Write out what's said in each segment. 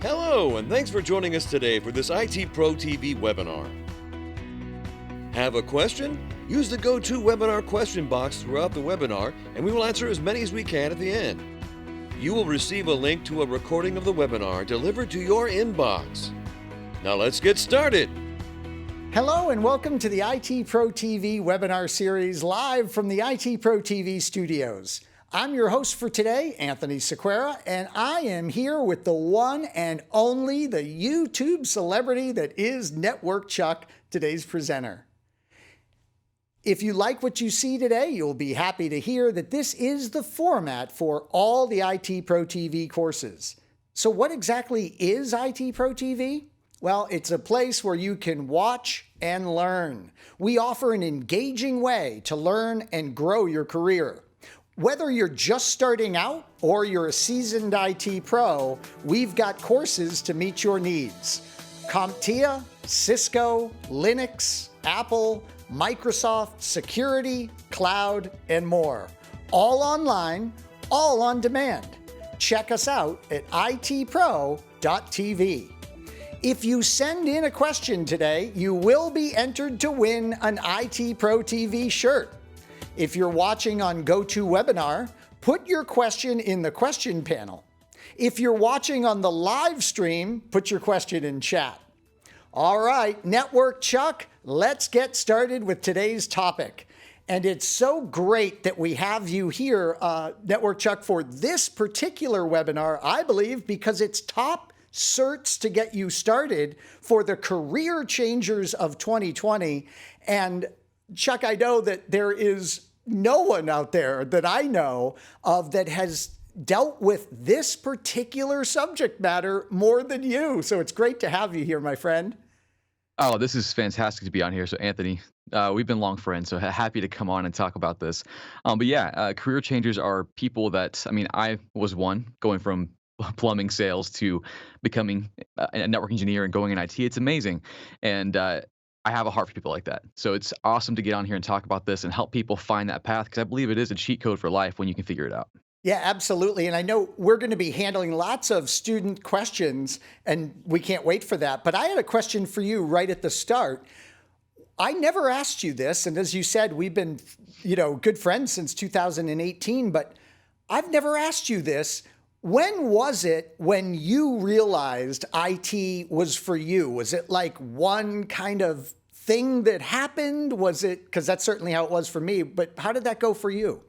Hello, and thanks for joining us today for this ITProTV webinar. Have a question? Use the GoToWebinar question box throughout the webinar, and we will answer as many as we can at the end. You will receive a link to a recording of the webinar delivered to your inbox. Now let's get started. Hello and welcome to the ITProTV webinar series live from the ITProTV studios. I'm your host for today, Anthony Sequeira, and I am here with the one and only, the YouTube celebrity that is Network Chuck, today's presenter. If you like what you see today, you'll be happy to hear that this is the format for all the ITProTV courses. So what exactly is ITProTV? Well, it's a place where you can watch and learn. We offer an engaging way to learn and grow your career. Whether you're just starting out or you're a seasoned IT pro, we've got courses to meet your needs. CompTIA, Cisco, Linux, Apple, Microsoft, security, cloud, and more. All online, all on demand. Check us out at ITPro.TV. If you send in a question today, you will be entered to win an ITProTV shirt. If you're watching on GoToWebinar, put your question in the question panel. If you're watching on the live stream, put your question in chat. All right, Network Chuck, let's get started with today's topic. And it's so great that we have you here, Network Chuck, for this particular webinar, I believe, because it's top certs to get you started for the career changers of 2020. And Chuck, I know that there is no one out there that I know of that has dealt with this particular subject matter more than you. So it's great to have you here, my friend. Oh, this is fantastic to be on here. So Anthony, we've been long friends, so happy to come on and talk about this. But yeah, career changers are people that, I was one going from plumbing sales to becoming a network engineer and going in IT. It's amazing. And I have a heart for people like that. So it's awesome to get on here and talk about this and help people find that path, because I believe it is a cheat code for life when you can figure it out. Yeah, absolutely. And I know we're going to be handling lots of student questions, and we can't wait for that. But I had a question for you right at the start. I never asked you this, and as you said, we've been, good friends since 2018, but I've never asked you this. When was it when you realized IT was for you? Was it like one kind of thing that happened? Was it, because that's certainly how it was for me, but how did that go for you?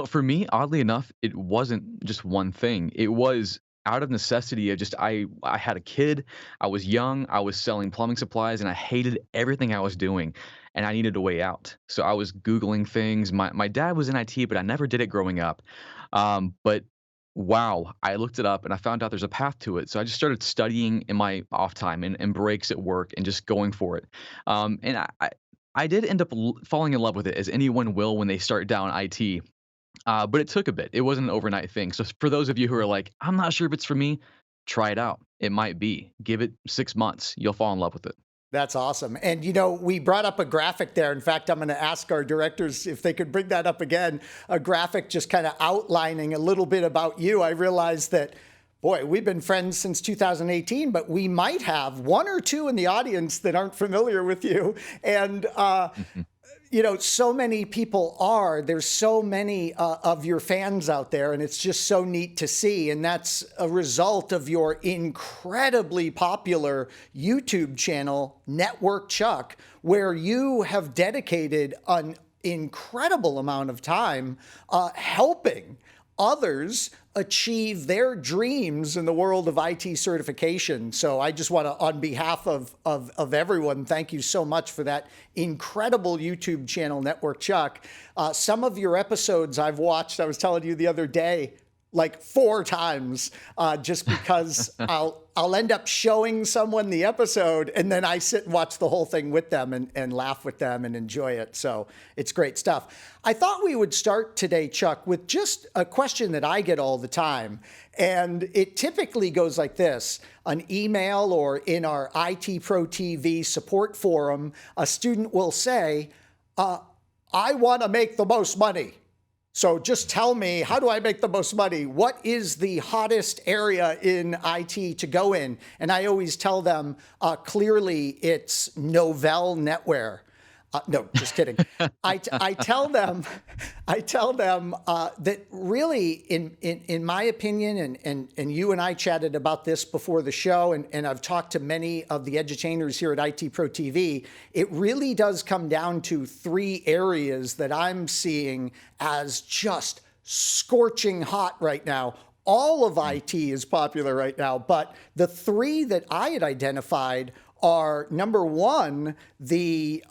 For me, oddly enough, it wasn't just one thing. It was out of necessity of just, I had a kid, I was young, I was selling plumbing supplies, and I hated everything I was doing, and I needed a way out. So I was Googling things. My dad was in IT, but I never did it growing up. But wow, I looked it up and I found out there's a path to it. So I just started studying in my off time and breaks at work and just going for it. And I did end up falling in love with it, as anyone will when they start down IT. But it took a bit. It wasn't an overnight thing. So for those of you who are like, I'm not sure if it's for me, try it out. It might be. Give it 6 months. You'll fall in love with it. That's awesome. And, we brought up a graphic there. In fact, I'm going to ask our directors if they could bring that up again, a graphic just kind of outlining a little bit about you. I realized that, boy, we've been friends since 2018, but we might have one or two in the audience that aren't familiar with you. And, so many people are. There's so many of your fans out there, and it's just so neat to see. And that's a result of your incredibly popular YouTube channel, Network Chuck, where you have dedicated an incredible amount of time helping others achieve their dreams in the world of IT certification. So I just want to, on behalf of everyone, thank you so much for that incredible YouTube channel, Network Chuck. Some of your episodes I've watched, I was telling you the other day, like 4 times, just because I'll end up showing someone the episode and then I sit and watch the whole thing with them and laugh with them and enjoy it. So it's great stuff. I thought we would start today, Chuck, with just a question that I get all the time. And it typically goes like this: an email or in our ITProTV support forum, a student will say, I want to make the most money. So just tell me, how do I make the most money? What is the hottest area in IT to go in? And I always tell them, clearly it's Novell NetWare. No, just kidding. I tell them that really, in my opinion, and you and I chatted about this before the show, and I've talked to many of the edutainers here at ITProTV, it really does come down to three areas that I'm seeing as just scorching hot right now. All of IT is popular right now, but the three that I had identified are, number one, the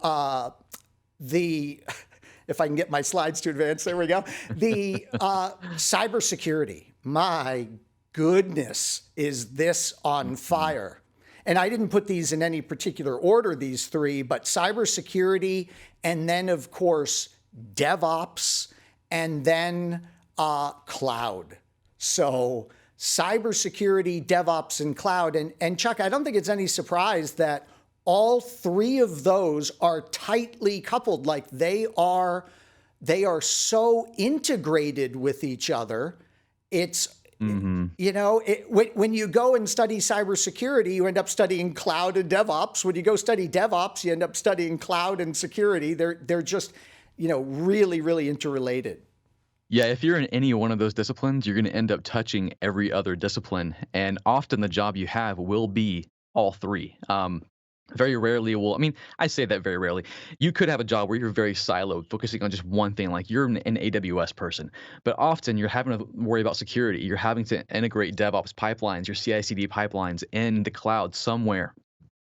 if I can get my slides to advance, there we go. The cybersecurity. My goodness, is this on fire? And I didn't put these in any particular order, these three, but cybersecurity, and then of course DevOps, and then cloud. So cybersecurity, DevOps, and cloud. And Chuck, I don't think it's any surprise that all three of those are tightly coupled. Like they are so integrated with each other. It's, you know, when you go and study cybersecurity, you end up studying cloud and DevOps. When you go study DevOps, you end up studying cloud and security. They're just, you know, really, really interrelated. Yeah, if you're in any one of those disciplines, you're going to end up touching every other discipline. And often the job you have will be all three. Very rarely will, I mean, I say that very rarely. You could have a job where you're very siloed, focusing on just one thing, like you're an AWS person. But often you're having to worry about security. You're having to integrate DevOps pipelines, your CI/CD pipelines in the cloud somewhere.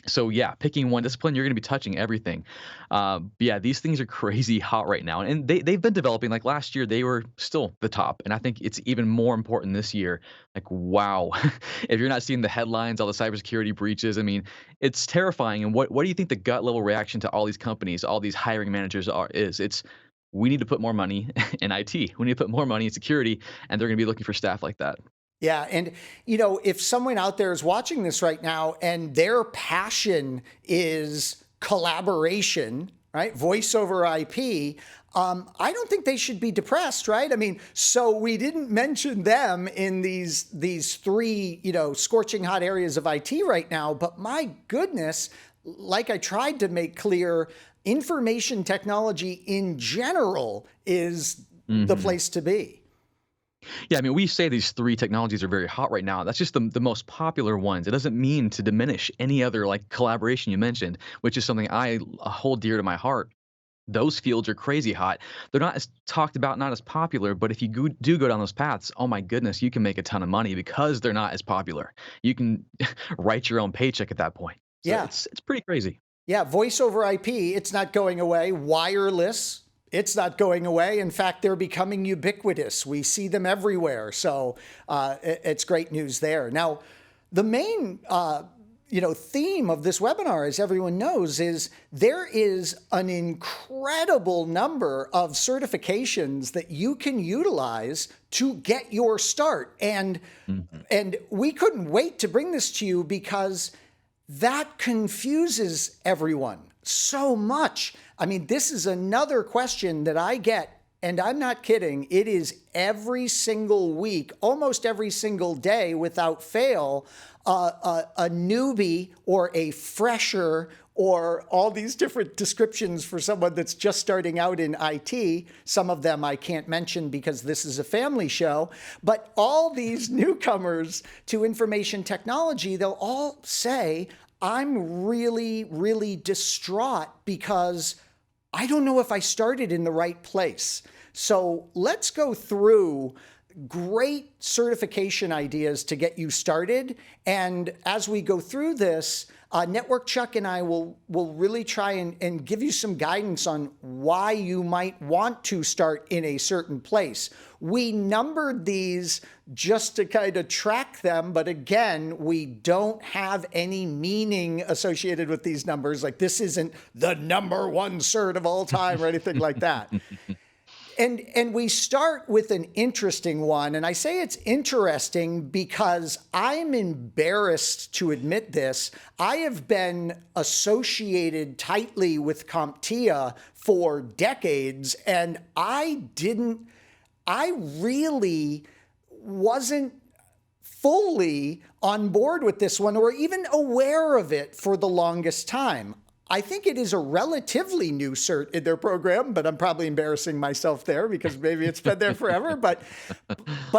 So yeah, picking one discipline, you're going to be touching everything. But yeah, these things are crazy hot right now. And they've been developing. Like last year, they were still the top. And I think it's even more important this year. Like, wow, if you're not seeing the headlines, all the cybersecurity breaches, I mean, it's terrifying. And what do you think the gut level reaction to all these companies, all these hiring managers is? It's, we need to put more money in IT. We need to put more money in security. And they're going to be looking for staff like that. Yeah. And, you know, if someone out there is watching this right now and their passion is collaboration, right? Voice over IP, I don't think they should be depressed, right? I mean, so we didn't mention them in these three, you know, scorching hot areas of IT right now, but my goodness, like I tried to make clear, information technology in general is the place to be. Yeah, I mean, we say these three technologies are very hot right now. That's just the most popular ones. It doesn't mean to diminish any other like collaboration you mentioned, which is something I hold dear to my heart. Those fields are crazy hot. They're not as talked about, not as popular, but if you do go down those paths, oh my goodness, you can make a ton of money because they're not as popular. You can write your own paycheck at that point. So yeah, it's pretty crazy. Yeah, voice over IP, it's not going away. Wireless, it's not going away. In fact, they're becoming ubiquitous. We see them everywhere. So it's great news there. Now, the main theme of this webinar, as everyone knows, is there is an incredible number of certifications that you can utilize to get your start. And we couldn't wait to bring this to you because that confuses everyone so much. I mean, this is another question that I get, and I'm not kidding. It is every single week, almost every single day without fail, a newbie or a fresher or all these different descriptions for someone that's just starting out in IT. Some of them I can't mention because this is a family show, but all these newcomers to information technology, they'll all say, I'm really, really distraught because I don't know if I started in the right place. So let's go through great certification ideas to get you started. And as we go through this, Network Chuck and I will really try and give you some guidance on why you might want to start in a certain place. We numbered these just to kind of track them, but again, we don't have any meaning associated with these numbers. Like this isn't the number one cert of all time or anything like that. And we start with an interesting one. And I say it's interesting because I'm embarrassed to admit this. I have been associated tightly with CompTIA for decades, and I didn't I really wasn't fully on board with this one or even aware of it for the longest time. I think it is a relatively new cert in their program, but I'm probably embarrassing myself there because maybe it's been there forever. But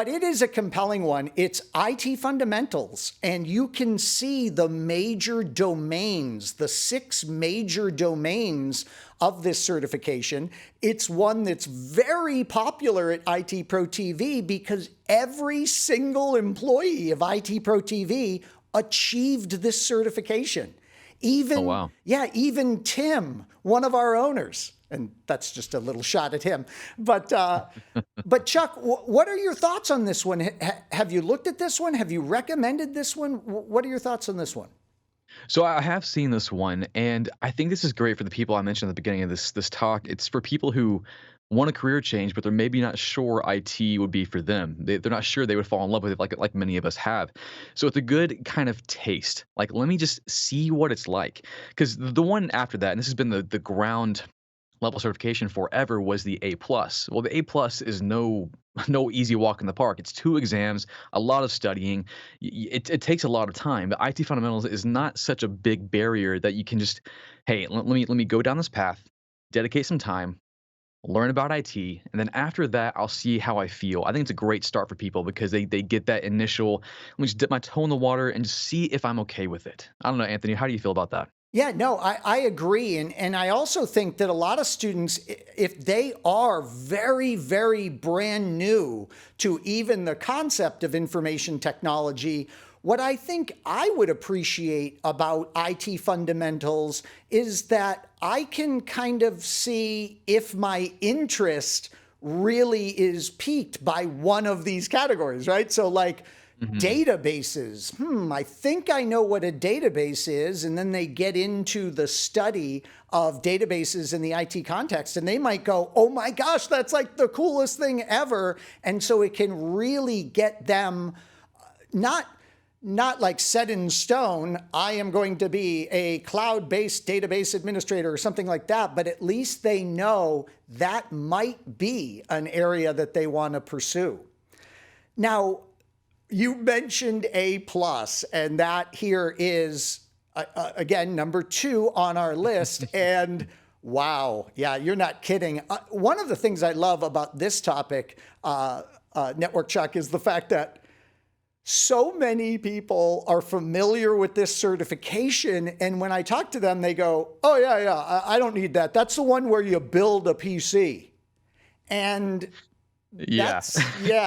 it is a compelling one. It's IT fundamentals, and you can see the major domains, the 6 major domains of this certification. It's one that's very popular at ITProTV because every single employee of ITProTV achieved this certification. Even, Oh, wow. yeah, even Tim, one of our owners, and that's just a little shot at him. But Chuck, what are your thoughts on this one? Have you looked at this one? Have you recommended this one? What are your thoughts on this one? So I have seen this one, and I think this is great for the people I mentioned at the beginning of this talk. It's for people who want a career change, but they're maybe not sure IT would be for them. They're not sure they would fall in love with it like many of us have. So it's a good kind of taste. Like, let me just see what it's like. Because the one after that, and this has been the ground level certification forever, was the A plus. Well, the A plus is no easy walk in the park. It's 2 exams, a lot of studying. It takes a lot of time. But IT fundamentals is not such a big barrier that you can just, hey, let me go down this path, dedicate some time, learn about IT, and then after that, I'll see how I feel. I think it's a great start for people because they get that initial, let me just dip my toe in the water and just see if I'm okay with it. I don't know, Anthony, how do you feel about that? Yeah, no, I agree. And I also think that a lot of students, if they are very, very brand new to even the concept of information technology, what I think I would appreciate about IT fundamentals is that I can kind of see if my interest really is piqued by one of these categories, right? So like, databases. I think I know what a database is. And then they get into the study of databases in the IT context, and they might go, oh my gosh, that's like the coolest thing ever. And so it can really get them not like set in stone, I am going to be a cloud-based database administrator or something like that, but at least they know that might be an area that they want to pursue. Now, you mentioned A plus, and that here is, again, number 2 on our list. And wow, yeah, you're not kidding. One of the things I love about this topic, Network Chuck, is the fact that so many people are familiar with this certification. And when I talk to them, they go, oh, yeah, I don't need that. That's the one where you build a PC. And Yeah.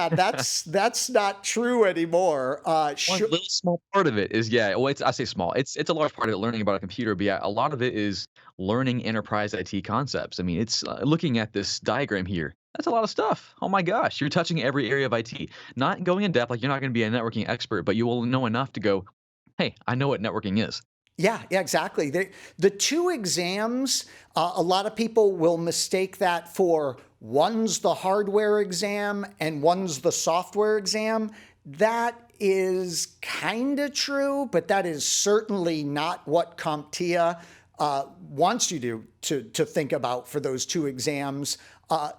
that's not true anymore. One little small part of it is, yeah, well, I say small. It's a large part of it, learning about a computer, but yeah, a lot of it is learning enterprise IT concepts. I mean, it's looking at this diagram here. That's a lot of stuff. Oh my gosh, you're touching every area of IT. Not going in depth, like you're not going to be a networking expert, but you will know enough to go, hey, I know what networking is. Yeah, exactly. The 2 exams, a lot of people will mistake that for one's the hardware exam and one's the software exam. That is kind of true, but that is certainly not what CompTIA wants you to think about for those 2 exams.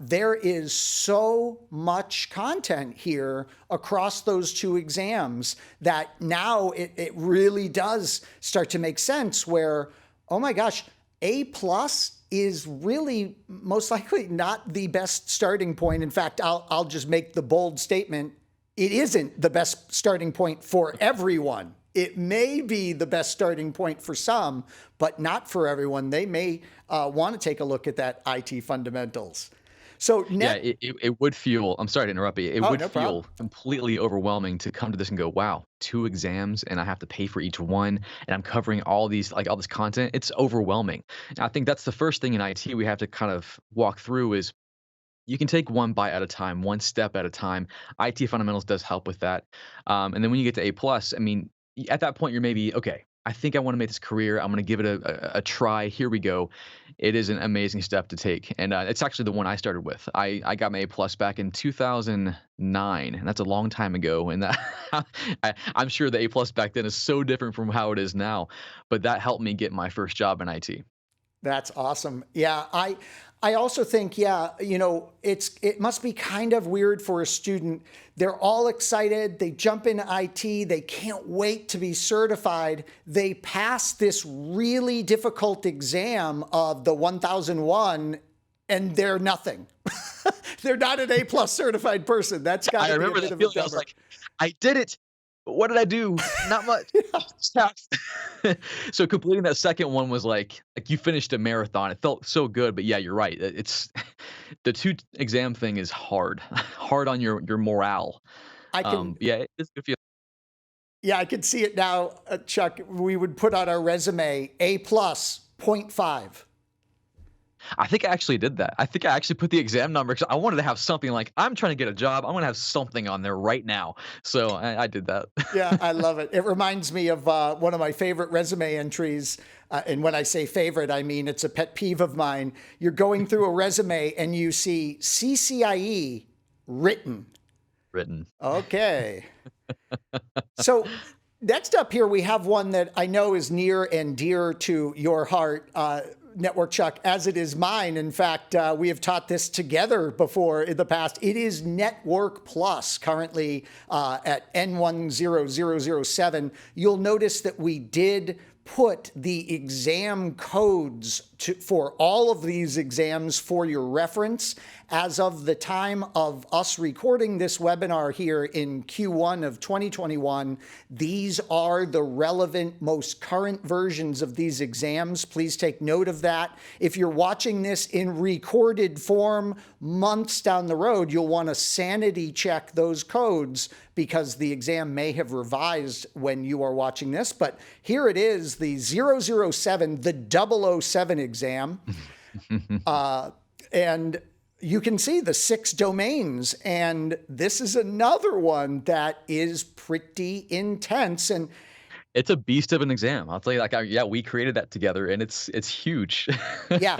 There is so much content here across those 2 exams that now it really does start to make sense where, oh my gosh, A plus is really most likely not the best starting point. In fact, I'll just make the bold statement. It isn't the best starting point for everyone. It may be the best starting point for some, but not for everyone. They may want to take a look at that IT fundamentals. So Yeah, it would feel, I'm sorry to interrupt you. It Oh, would no feel problem. completely overwhelming to come to this and go, wow, 2 exams and I have to pay for each one and I'm covering all these, like all this content. It's overwhelming. And I think that's the first thing in IT we have to kind of walk through is you can take one bite at a time, one step at a time. IT fundamentals does help with that. And then when you get to A plus, I mean, at that point you're maybe okay. I think I want to make this career. I'm going to give it a try. Here we go. It is an amazing step to take, and it's actually the one I started with. I got my A plus back in 2009, and that's a long time ago. And that I'm sure the A plus back then is so different from how it is now, but that helped me get my first job in IT. That's awesome. Yeah, I also think, yeah, it must be kind of weird for a student. They're all excited. They jump into IT. They can't wait to be certified. They pass this really difficult exam of the 1001 and they're nothing. They're not an A+ certified person. That's got I to be a remember bit that of a feeling. I was bummer. like, I did it. What did I do? Not much. So completing that second one was like you finished a marathon. It felt so good, but yeah, you're right. It's the two exam thing is hard, hard on your morale. I can Yeah, it's a good feeling. Yeah, I can see it now, Chuck. We would put on our resume A+, point 0.5. I think I actually did that. I think I actually put the exam number because I wanted to have something like I'm trying to get a job. I want to have something on there right now. So I did that. Yeah, I love it. It reminds me of one of my favorite resume entries. And when I say favorite, I mean it's a pet peeve of mine. You're going through a resume and you see CCIE written. Written. Okay. So next up here, we have one that I know is near and dear to your heart, Network Chuck, as it is mine. In fact, we have taught this together before in the past. It is Network Plus, currently at N10007. You'll notice that we did put the exam codes for all of these exams for your reference. As of the time of us recording this webinar here in Q1 of 2021, these are the relevant, most current versions of these exams. Please take note of that. If you're watching this in recorded form months down the road, you'll want to sanity check those codes because the exam may have revised when you are watching this. But here it is, the 007, the 007 exam. And you can see the 6 domains. And this is another one that is pretty intense. And It's a beast of an exam. I'll tell you, yeah, we created that together, and it's huge. yeah.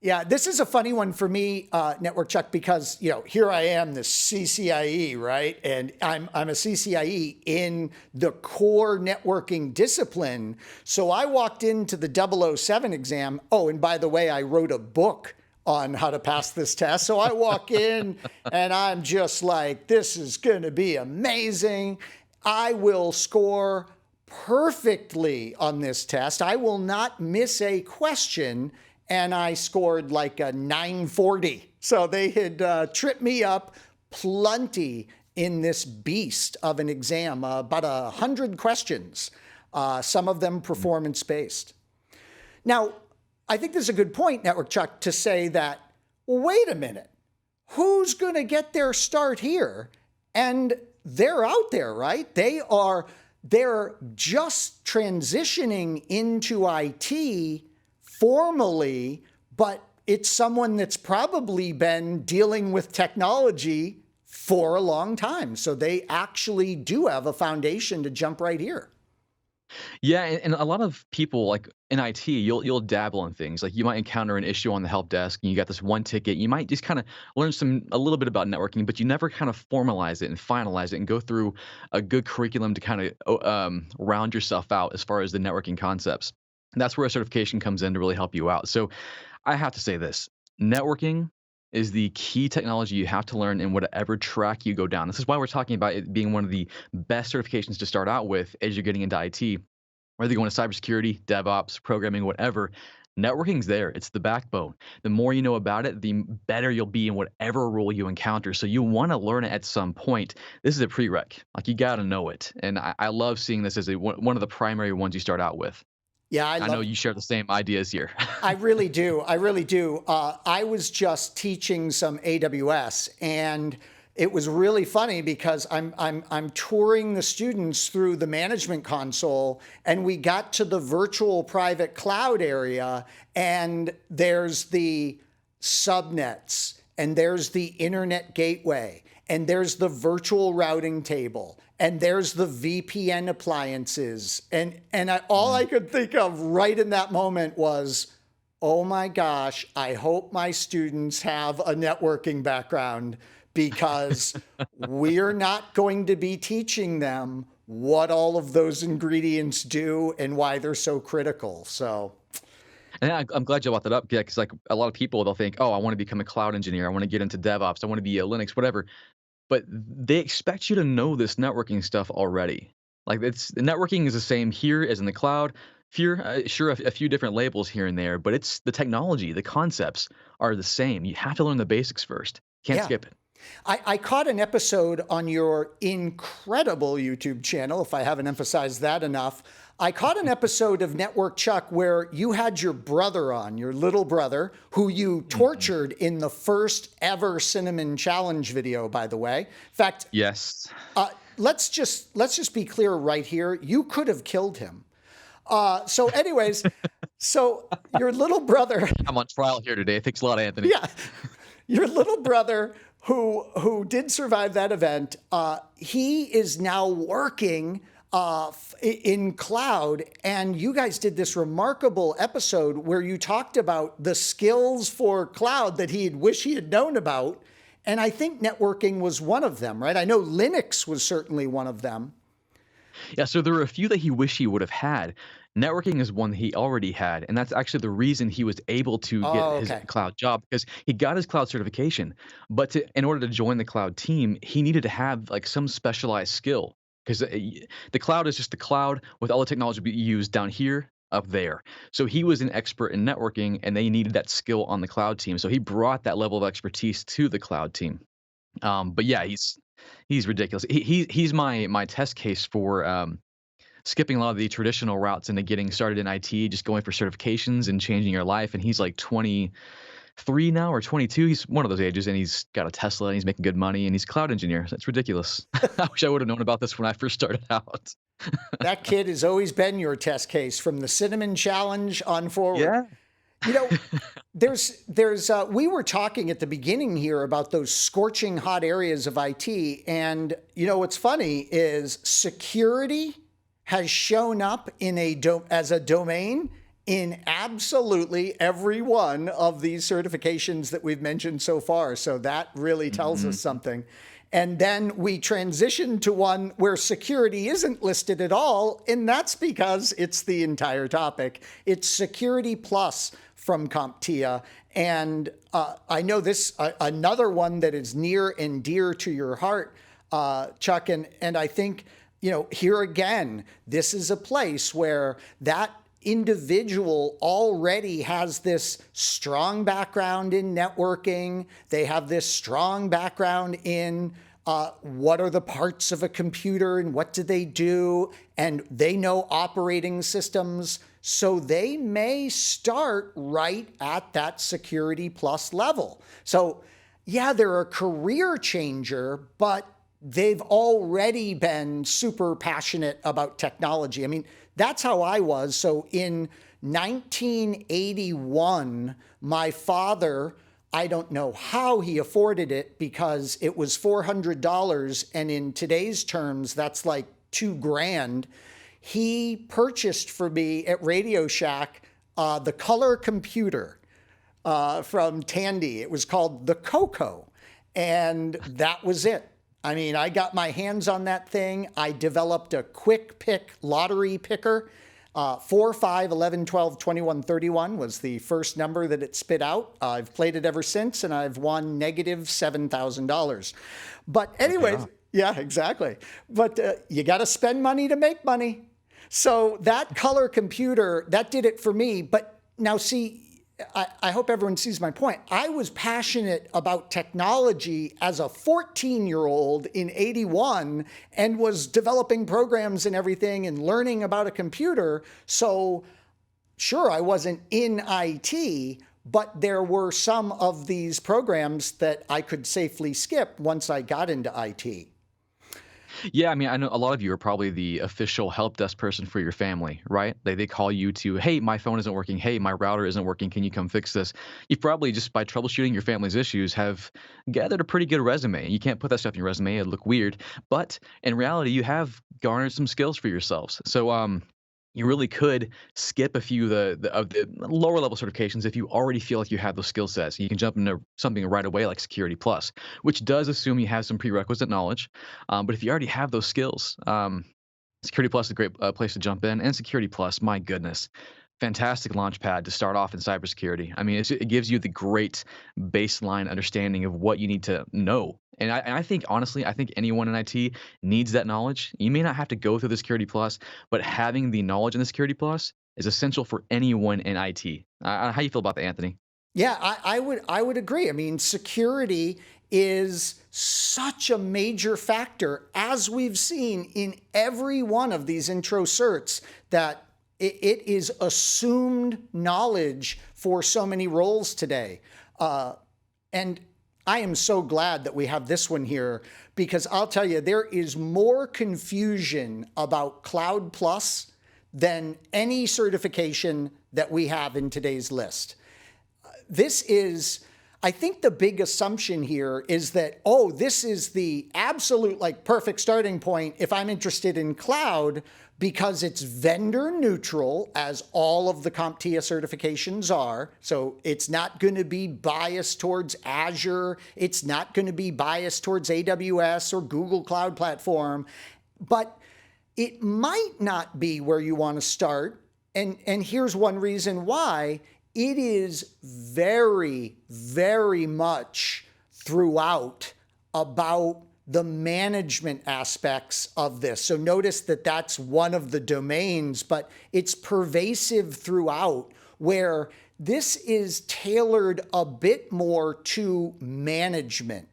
Yeah, this is a funny one for me, Network Chuck, because here I am, this CCIE, right? And I'm a CCIE in the core networking discipline. So I walked into the 007 exam. Oh, and by the way, I wrote a book on how to pass this test. So I walk in and I'm just like, this is going to be amazing. I will score perfectly on this test. I will not miss a question. And I scored like a 940. So they had tripped me up plenty in this beast of an exam, about 100 questions, some of them performance-based. Now, I think this is a good point, Network Chuck, to say that, well, wait a minute, who's going to get their start here? And they're out there, right? They're just transitioning into IT formally, but it's someone that's probably been dealing with technology for a long time. So they actually do have a foundation to jump right here. Yeah, and a lot of people like in IT, you'll dabble in things. Like you might encounter an issue on the help desk, and you got this one ticket. You might just kind of learn a little bit about networking, but you never kind of formalize it and finalize it and go through a good curriculum to kind of round yourself out as far as the networking concepts. And that's where a certification comes in to really help you out. So I have to say this: networking is the key technology you have to learn in whatever track you go down. This is why we're talking about it being one of the best certifications to start out with as you're getting into IT. Whether you go into cybersecurity, DevOps, programming, whatever, networking's there. It's the backbone. The more you know about it, the better you'll be in whatever role you encounter. So you want to learn it at some point. This is a prereq. Like you got to know it. And I love seeing this as one of the primary ones you start out with. Yeah, I know you share the same ideas here. I really do. I really do. I was just teaching some AWS, and it was really funny because I'm touring the students through the management console, and we got to the virtual private cloud area, and there's the subnets, and there's the internet gateway, and there's the virtual routing table, and there's the VPN appliances. And all I could think of right in that moment was, oh my gosh, I hope my students have a networking background, because we're not going to be teaching them what all of those ingredients do and why they're so critical. So And I'm glad you brought that up, yeah, 'cause, like, a lot of people, they'll think, "Oh, I wanna become a cloud engineer. I wanna get into DevOps. I wanna be a Linux," whatever. But they expect you to know this networking stuff already. Like, it's the networking is the same here as in the cloud. Sure, a few different labels here and there, but it's the technology, the concepts are the same. You have to learn the basics first. Can't Yeah. skip it. I caught an episode on your incredible YouTube channel, if I haven't emphasized that enough. I caught an episode of Network Chuck where you had your brother on, your little brother, who you tortured in the first ever Cinnamon Challenge video, by the way. In fact, Yes. let's just be clear right here. You could have killed him. So anyways, so your little brother, I'm on trial here today. Thanks a lot, Anthony. yeah, your little brother who did survive that event, he is now working in cloud, and you guys did this remarkable episode where you talked about the skills for cloud that he'd wish he had known about, and I think networking was one of them, right? I know Linux was certainly one of them. Yeah, so there were a few that he wished he would have had. Networking is one he already had, and that's actually the reason he was able to get Oh, his okay. cloud job because he got his cloud certification. But in order to join the cloud team, he needed to have like some specialized skill because the cloud is just the cloud with all the technology we use down here, up there. So he was an expert in networking, and they needed that skill on the cloud team. So he brought that level of expertise to the cloud team. But yeah, he's ridiculous. He's my test case for skipping a lot of the traditional routes into getting started in IT, just going for certifications and changing your life. And he's like 23 now or 22. He's one of those ages, and he's got a Tesla and he's making good money and he's a cloud engineer. That's ridiculous. I wish I would have known about this when I first started out. That kid has always been your test case from the Cinnamon Challenge on forward. Yeah. You know, we were talking at the beginning here about those scorching hot areas of IT. And, you know, what's funny is security has shown up in as a domain in absolutely every one of these certifications that we've mentioned so far. So that really tells us something. And then we transition to one where security isn't listed at all, and that's because it's the entire topic. It's Security Plus from CompTIA. And I know this, another one that is near and dear to your heart, Chuck, and I think, you know, here again, this is a place where that individual already has this strong background in networking. They have this strong background in what are the parts of a computer and what do they do, and they know operating systems. So they may start right at that Security Plus level. So yeah, they're a career changer, but they've already been super passionate about technology. I mean, that's how I was. So in 1981, my father, I don't know how he afforded it because it was $400. And in today's terms, that's like $2,000. He purchased for me at Radio Shack the color computer from Tandy. It was called the Coco. And that was it. I mean, I got my hands on that thing. I developed a quick pick lottery picker. 4, 5, 11, 12, 21, 31 was the first number that it spit out. I've played it ever since, and I've won negative $7,000. But anyways, Okay. yeah, exactly. But you got to spend money to make money. So that color computer, that did it for me. But now see, I hope everyone sees my point. I was passionate about technology as a 14-year-old in 81 and was developing programs and everything and learning about a computer. So sure, I wasn't in IT, but there were some of these programs that I could safely skip once I got into IT. Yeah, I mean, I know a lot of you are probably the official help desk person for your family, right? They call you to, hey, my phone isn't working. Hey, my router isn't working. Can you come fix this? You probably just by troubleshooting your family's issues have gathered a pretty good resume. You can't put that stuff in your resume; it'd look weird. But in reality, you have garnered some skills for yourselves. So, you really could skip a few of the lower level certifications if you already feel like you have those skill sets. You can jump into something right away like Security Plus, which does assume you have some prerequisite knowledge. But if you already have those skills, Security Plus is a great place to jump in. And Security Plus, my goodness, fantastic launch pad to start off in cybersecurity. I mean, it gives you the great baseline understanding of what you need to know. And I think, honestly, I think anyone in IT needs that knowledge. You may not have to go through the Security Plus, but having the knowledge in the Security Plus is essential for anyone in IT. How you feel about that, Anthony? Yeah, I would agree. I mean, security is such a major factor, as we've seen in every one of these intro certs, that it is assumed knowledge for so many roles today. And I am so glad that we have this one here, because I'll tell you, there is more confusion about Cloud Plus than any certification that we have in today's list. This is, I think the big assumption here is that, oh, this is the absolute like perfect starting point if I'm interested in cloud, because it's vendor neutral, as all of the CompTIA certifications are. So it's not going to be biased towards Azure. It's not going to be biased towards AWS or Google Cloud Platform. But it might not be where you want to start. And here's one reason why. It is very, very much throughout about the management aspects of this. So notice that that's one of the domains, but it's pervasive throughout, where this is tailored a bit more to management,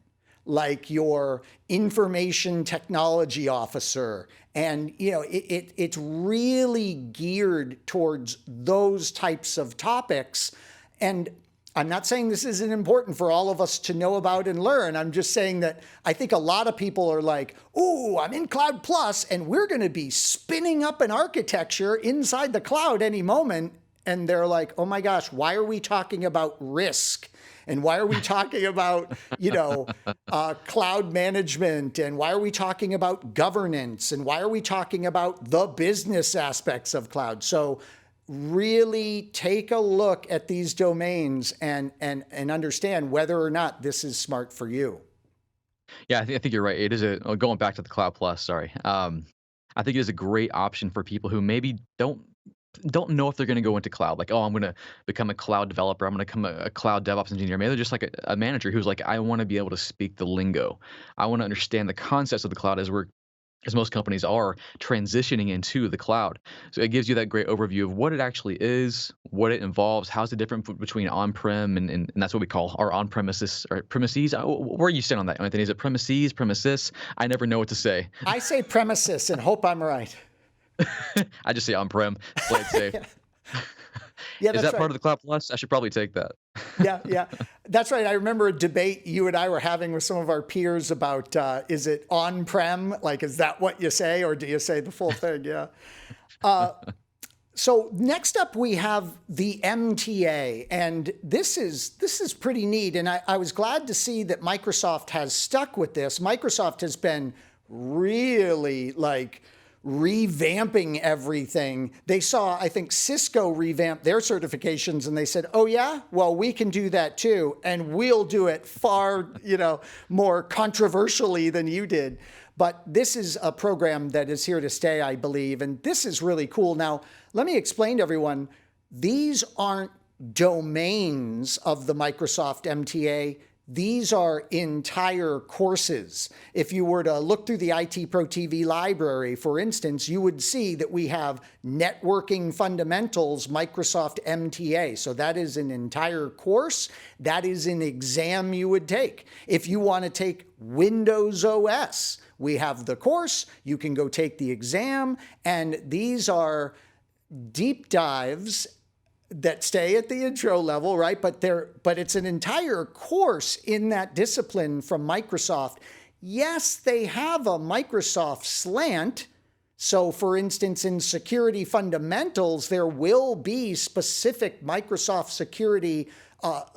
like your information technology officer. And, you know, it's really geared towards those types of topics. And I'm not saying this isn't important for all of us to know about and learn. I'm just saying that I think a lot of people are like, ooh, I'm in Cloud Plus, and we're going to be spinning up an architecture inside the cloud any moment. And they're like, oh my gosh, why are we talking about risk? And why are we talking about, cloud management? And why are we talking about governance? And why are we talking about the business aspects of cloud? So really take a look at these domains and understand whether or not this is smart for you. Yeah, I think you're right. It is going back to the Cloud Plus. Sorry, I think it is a great option for people who maybe don't know if they're going to go into cloud. Like, oh, I'm going to become a cloud developer. I'm going to become a cloud DevOps engineer. Maybe they're just like a manager who's like, I want to be able to speak the lingo. I want to understand the concepts of the cloud as most companies are transitioning into the cloud. So it gives you that great overview of what it actually is, what it involves, how's the difference between on-prem and that's what we call our on-premises or premises. Where are you stand on that, Anthony? Is it premises? I never know what to say. I say premises and hope I'm right. I just say on-prem, play it safe. Yeah, Is that right. part of the Cloud Plus? I should probably take that. Yeah, that's right. I remember a debate you and I were having with some of our peers about, is it on-prem? Like, is that what you say, or do you say the full thing? Yeah. So next up, we have the MTA, and this is pretty neat. And I was glad to see that Microsoft has stuck with this. Microsoft has been really revamping everything. They saw, I think, Cisco revamp their certifications, and they said, oh yeah, well, we can do that too. And we'll do it far, more controversially than you did. But this is a program that is here to stay, I believe. And this is really cool. Now, let me explain to everyone, these aren't domains of the Microsoft MTA. These are entire courses. If you were to look through the ITProTV library, for instance, you would see that we have Networking Fundamentals Microsoft MTA. So that is an entire course. That is an exam you would take. If you want to take Windows OS, we have the course. You can go take the exam. And these are deep dives that stay at the intro level, right? But it's an entire course in that discipline from Microsoft. Yes, they have a Microsoft slant. So for instance, in security fundamentals, there will be specific Microsoft security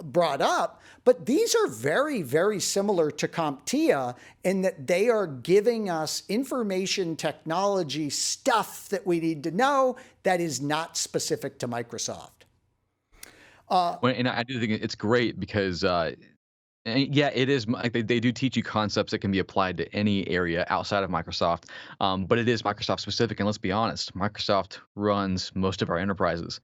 brought up, but these are very, very similar to CompTIA in that they are giving us information technology stuff that we need to know that is not specific to Microsoft. And I do think it's great because Yeah, it is. Like they do teach you concepts that can be applied to any area outside of Microsoft, but it is Microsoft specific. And let's be honest, Microsoft runs most of our enterprises.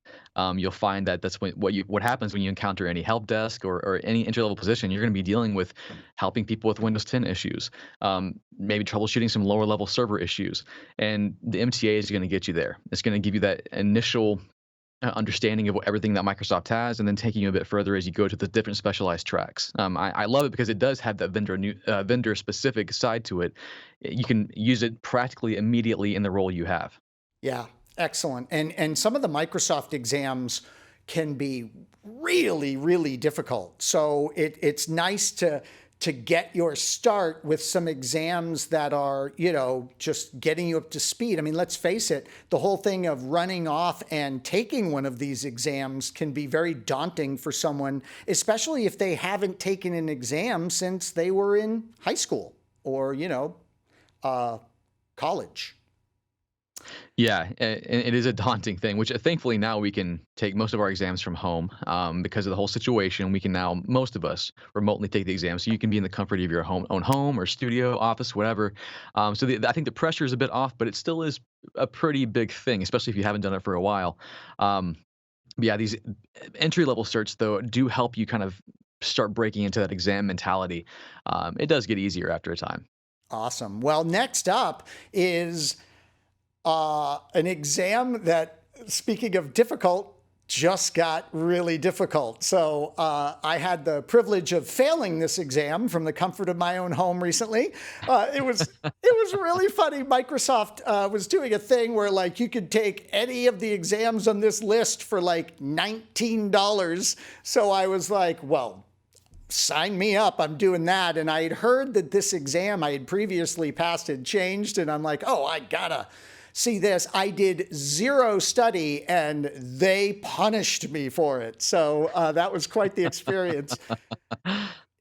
You'll find that that's what happens when you encounter any help desk or any entry level position. You're going to be dealing with helping people with Windows 10 issues, maybe troubleshooting some lower level server issues, and the MTA is going to get you there. It's going to give you that initial understanding of everything that Microsoft has, and then taking you a bit further as you go to the different specialized tracks. I love it because it does have that vendor specific side to it. You can use it practically immediately in the role you have. Yeah, excellent. And some of the Microsoft exams can be really, really difficult. So it's nice to get your start with some exams that are, just getting you up to speed. I mean, let's face it, the whole thing of running off and taking one of these exams can be very daunting for someone, especially if they haven't taken an exam since they were in high school or, college. Yeah, it is a daunting thing, which thankfully now we can take most of our exams from home because of the whole situation. We can now, most of us, remotely take the exam, so you can be in the comfort of your own home or studio, office, whatever. I think the pressure is a bit off, but it still is a pretty big thing, especially if you haven't done it for a while. But yeah, these entry level certs though do help you kind of start breaking into that exam mentality. It does get easier after a time. Awesome. Well, next up is an exam that, speaking of difficult, just got really difficult. So I had the privilege of failing this exam from the comfort of my own home recently. It was really funny. Microsoft was doing a thing where like you could take any of the exams on this list for like $19. So I was like, well, sign me up. I'm doing that. And I had heard that this exam I had previously passed had changed. And I'm like, oh, I gotta see this. I did zero study and they punished me for it. So that was quite the experience.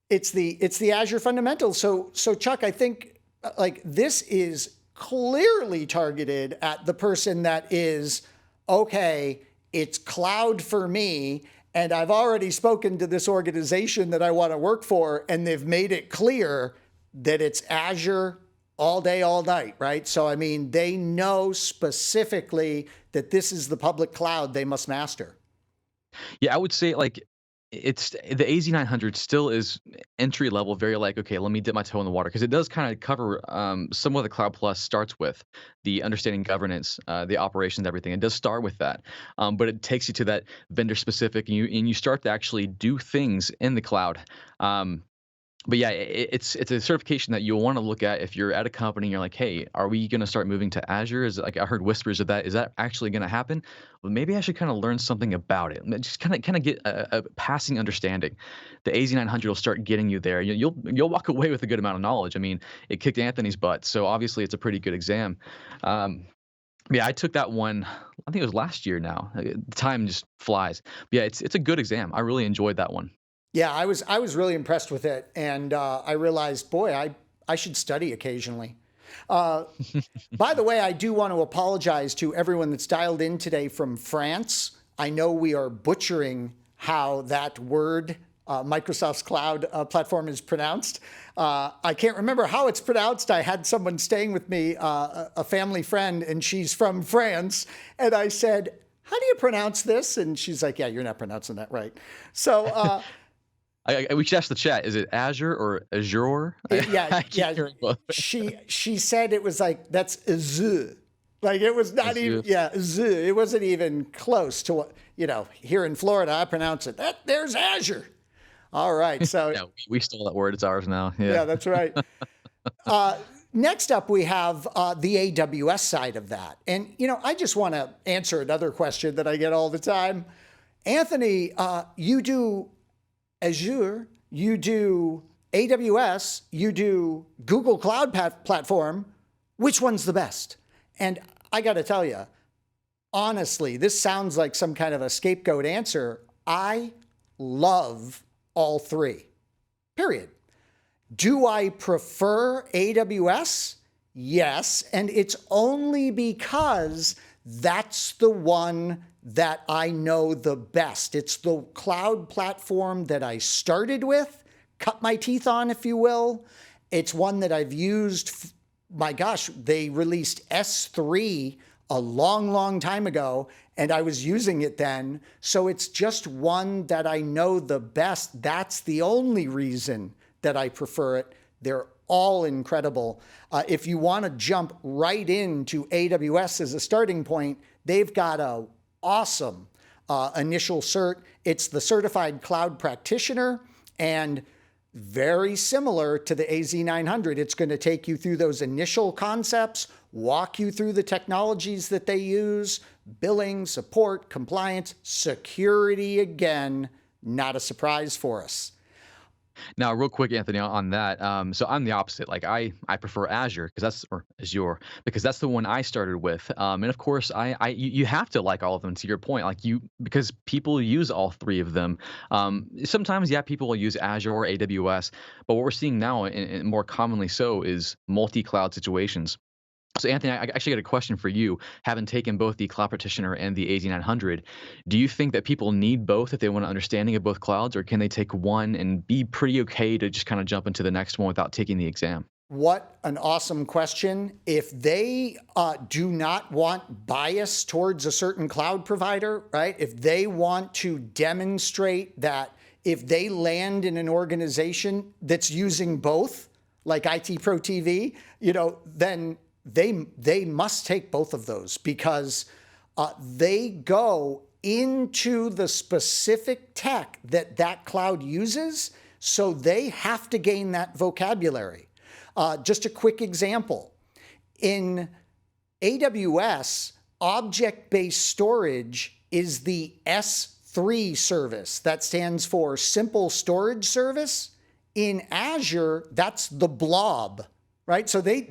It's the Azure fundamentals. So Chuck, I think like this is clearly targeted at the person that is, okay, it's cloud for me. And I've already spoken to this organization that I want to work for, and they've made it clear that it's Azure all day, all night, right? So, I mean, they know specifically that this is the public cloud they must master. Yeah, I would say like it's the AZ900 still is entry level, very like, okay, let me dip my toe in the water because it does kind of cover some of the Cloud Plus starts with the understanding governance, the operations, everything. It does start with that, but it takes you to that vendor specific, and you start to actually do things in the cloud. But yeah, it's a certification that you'll want to look at if you're at a company and you're like, hey, are we going to start moving to Azure? Is it like I heard whispers of that? Is that actually going to happen? Well, maybe I should kind of learn something about it. Just kind of get a passing understanding. The AZ900 will start getting you there. You'll walk away with a good amount of knowledge. I mean, it kicked Anthony's butt, so obviously it's a pretty good exam. Yeah, I took that one. I think it was last year. Now, time just flies. But yeah, it's a good exam. I really enjoyed that one. Yeah, I was really impressed with it, and I realized, boy, I should study occasionally. By the way, I do want to apologize to everyone that's dialed in today from France. I know we are butchering how that word, Microsoft's cloud platform, is pronounced. I can't remember how it's pronounced. I had someone staying with me, a family friend, and she's from France, and I said, how do you pronounce this? And she's like, yeah, you're not pronouncing that right. So we should ask the chat. Is it Azure or Azure? Yeah. She said it was like, that's Azure. Like it was not even, Azure. It wasn't even close to what, here in Florida, I pronounce it. There's Azure. All right. So yeah, we stole that word. It's ours now. Yeah, that's right. Next up, we have the AWS side of that. And, I just want to answer another question that I get all the time. Anthony, you do Azure, you do AWS, you do Google Cloud Platform. Which one's the best? And I got to tell you, honestly, this sounds like some kind of a scapegoat answer. I love all three, period. Do I prefer AWS? Yes, and it's only because that's the one that I know the best. It's the cloud platform that I started with, cut my teeth on, if you will. It's one that I've used. My gosh, they released S3 a long, long time ago, and I was using it then. So it's just one that I know the best. That's the only reason that I prefer it. They're all incredible. If you want to jump right into AWS as a starting point, they've got a awesome initial cert. It's the Certified Cloud Practitioner, and very similar to the AZ900. It's going to take you through those initial concepts, walk you through the technologies that they use, billing, support, compliance, security, again, not a surprise for us. Now, real quick, Anthony, on that. So I'm the opposite. Like I prefer Azure because or Azure because that's the one I started with. And of course, you have to like all of them. To your point, because people use all three of them. Sometimes, yeah, people will use Azure or AWS, but what we're seeing now, and more commonly so, is multi-cloud situations. So, Anthony, I actually got a question for you. Having taken both the Cloud Practitioner and the AZ900, do you think that people need both if they want an understanding of both clouds, or can they take one and be pretty okay to just kind of jump into the next one without taking the exam? What an awesome question. If they do not want bias towards a certain cloud provider, right? If they want to demonstrate that if they land in an organization that's using both, like ITProTV, then they must take both of those, because they go into the specific tech that cloud uses. So they have to gain that vocabulary. Just a quick example. In AWS, object-based storage is the S3 service. That stands for Simple Storage Service. In Azure, that's the blob. Right? So they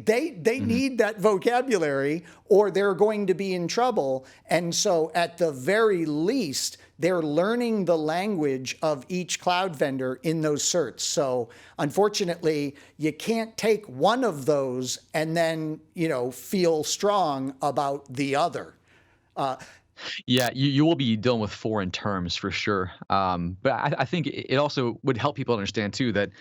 need that vocabulary, or they're going to be in trouble. And so at the very least, they're learning the language of each cloud vendor in those certs. So unfortunately, you can't take one of those and then, feel strong about the other. Yeah, you will be dealing with foreign terms for sure. But I think it also would help people understand too that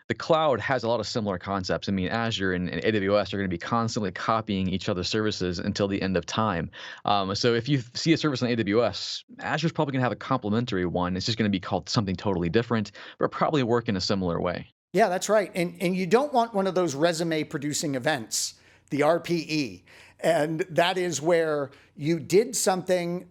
the cloud has a lot of similar concepts. I mean, Azure and AWS are going to be constantly copying each other's services until the end of time. So if you see a service on AWS, Azure's probably going to have a complementary one. It's just going to be called something totally different, but probably work in a similar way. Yeah, that's right. And you don't want one of those resume producing events, the RPE. And that is where you did something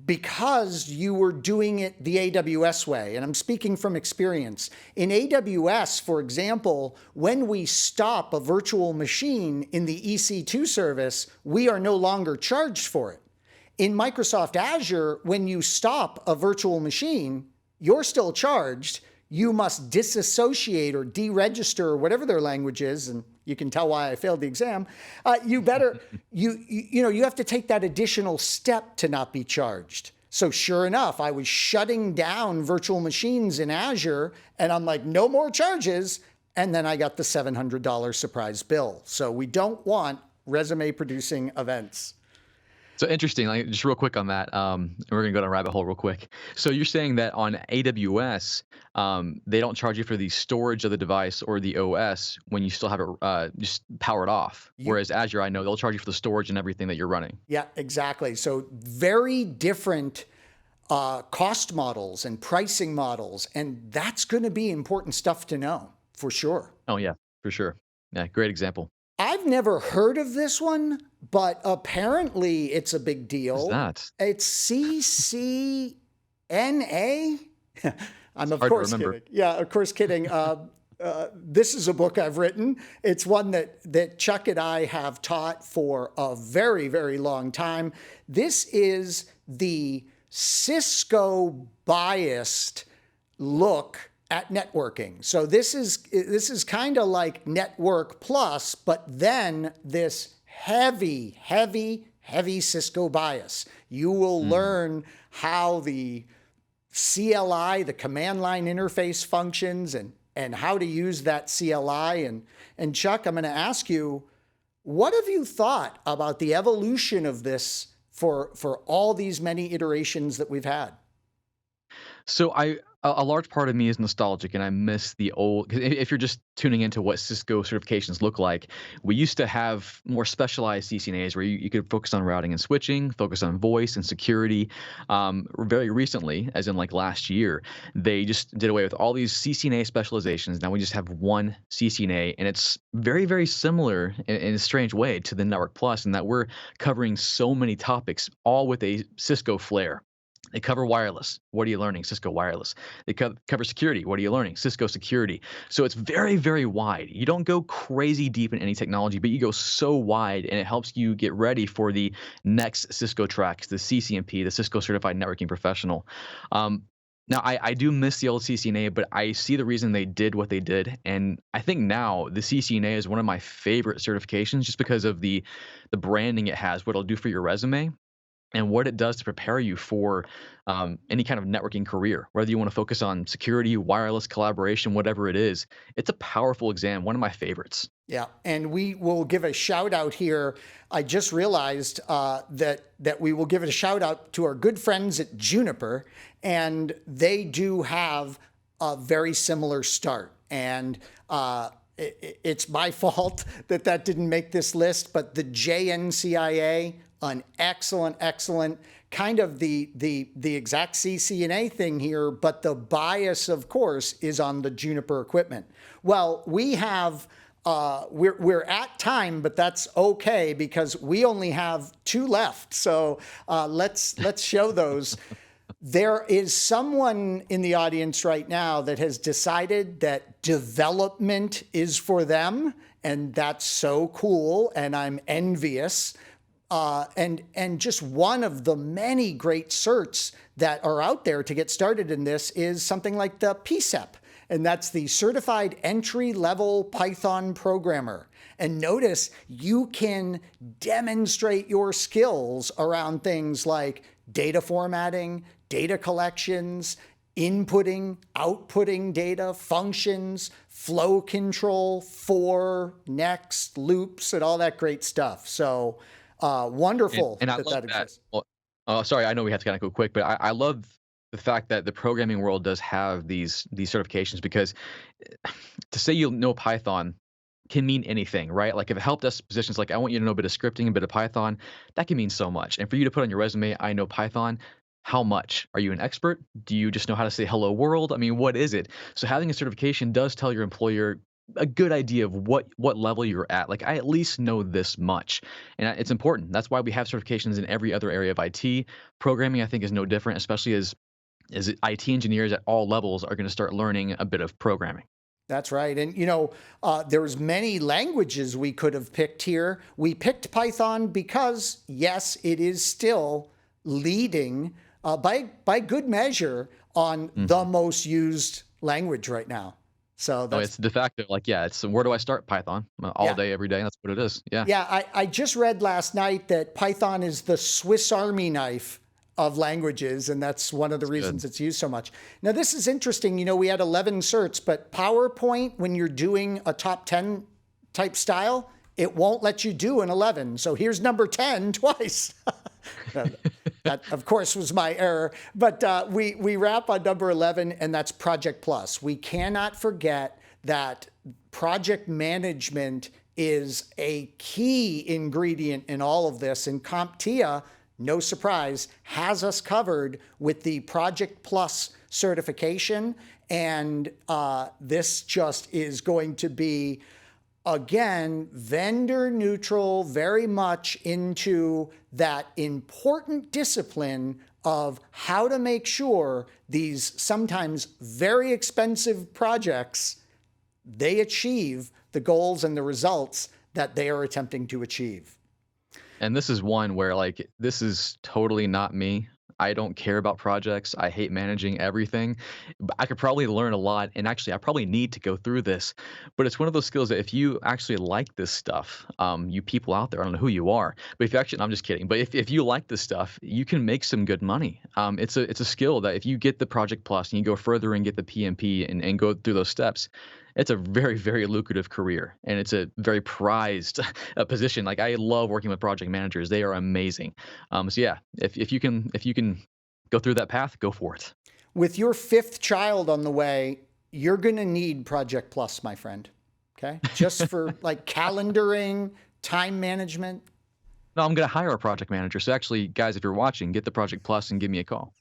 because you were doing it the AWS way. And I'm speaking from experience. In AWS, for example, when we stop a virtual machine in the EC2 service, we are no longer charged for it. In Microsoft Azure, when you stop a virtual machine, you're still charged. You must disassociate or deregister, or whatever their language is, and you can tell why I failed the exam. You have to take that additional step to not be charged. So sure enough, I was shutting down virtual machines in Azure, and I'm like, no more charges. And then I got the $700 surprise bill. So we don't want resume producing events. So interesting, just real quick on that, and we're gonna go down a rabbit hole real quick. So you're saying that on AWS, they don't charge you for the storage of the device or the OS when you still have it just powered off. Whereas Azure, I know they'll charge you for the storage and everything that you're running. Yeah, exactly. So very different cost models and pricing models, and that's going to be important stuff to know for sure. Oh yeah, for sure. Yeah, great example. I've never heard of this one, but apparently it's a big deal. What's that? It's CCNA. I'm of course kidding. Yeah, of course kidding. This is a book I've written. It's one that Chuck and I have taught for a very, very long time. This is the Cisco biased look at networking. So this is kind of like Network Plus, but then this heavy Cisco bias. You will learn how the CLI, the command line interface, functions, and how to use that CLI. And Chuck, I'm going to ask you, what have you thought about the evolution of this for all these many iterations that we've had? So a large part of me is nostalgic, and I miss the old. 'Cause if you're just tuning into what Cisco certifications look like, we used to have more specialized CCNAs where you could focus on routing and switching, focus on voice and security. Very recently, as in like last year, they just did away with all these CCNA specializations. Now we just have one CCNA, and it's very, very similar in a strange way to the Network Plus, in that we're covering so many topics, all with a Cisco flair. They cover wireless. What are you learning? Cisco wireless. They cover security. What are you learning? Cisco security. So it's very, very wide. You don't go crazy deep in any technology, but you go so wide, and it helps you get ready for the next Cisco tracks, the CCNP, the Cisco Certified Networking Professional. Um, Now, I do miss the old CCNA, but I see the reason they did what they did, and I think now the CCNA is one of my favorite certifications, just because of the branding it has, what it'll do for your resume, and what it does to prepare you for any kind of networking career, whether you want to focus on security, wireless, collaboration, whatever it is. It's a powerful exam, one of my favorites. Yeah, and we will give a shout out here. I just realized that we will give it a shout out to our good friends at Juniper, and they do have a very similar start. And it's my fault that didn't make this list, but the JNCIA, an excellent kind of the exact CCNA thing here, but the bias, of course, is on the Juniper equipment. Well, we have. We're at time, but that's okay because we only have two left. So let's show those. There is someone in the audience right now that has decided that development is for them, and that's so cool, and I'm envious. And just one of the many great certs that are out there to get started in this is something like the PCEP. And that's the Certified Entry-Level Python Programmer. And notice you can demonstrate your skills around things like data formatting, data collections, inputting, outputting data, functions, flow control, for, next, loops, and all that great stuff. So wonderful And I that love that that. exists. Well, sorry, I know we have to kind of go quick, but I love the fact that the programming world does have these certifications, because to say you know Python can mean anything, right? Like if it helped us positions like I want you to know a bit of scripting, a bit of Python, that can mean so much. And for you to put on your resume, I know Python, how much? Are you an expert? Do you just know how to say hello world? I mean, what is it? So having a certification does tell your employer a good idea of what level you're at. Like I at least know this much, and it's important. That's why we have certifications in every other area of IT. Programming, I think, is no different, especially as IT engineers at all levels are going to start learning a bit of programming. That's right. And, there was many languages we could have picked here. We picked Python because, yes, it is still leading by good measure on the most used language right now. So Oh, it's de facto. Like, yeah, it's where do I start? Python all yeah. day, every day. That's what it is. Yeah. Yeah, I just read last night that Python is the Swiss Army knife of languages, and that's one of the reasons it's used so much. Now, this is interesting. We had 11 certs, but PowerPoint, when you're doing a top 10 type style, it won't let you do an 11. So here's number 10 twice. That, of course, was my error. But we wrap on number 11, and that's Project Plus. We cannot forget that project management is a key ingredient in all of this. And CompTIA, no surprise, has us covered with the Project Plus certification. And this just is going to be, again, vendor neutral, very much into that important discipline of how to make sure these sometimes very expensive projects, they achieve the goals and the results that they are attempting to achieve. And this is one where, like, this is totally not me. I don't care about projects. I hate managing everything. But I could probably learn a lot. And actually, I probably need to go through this. But it's one of those skills that if you actually like this stuff, you people out there, I don't know who you are, but if you actually, I'm just kidding. But if you like this stuff, you can make some good money. It's a skill that if you get the Project Plus and you go further and get the PMP and go through those steps, it's a very, very lucrative career, and it's a very prized position. Like I love working with project managers; they are amazing. So yeah, if you can go through that path, go for it. with your 5th child on the way, you're going to need Project Plus, my friend. Okay. Just for like calendaring, time management. No, I'm going to hire a project manager. So actually, guys, if you're watching, get the Project Plus and give me a call.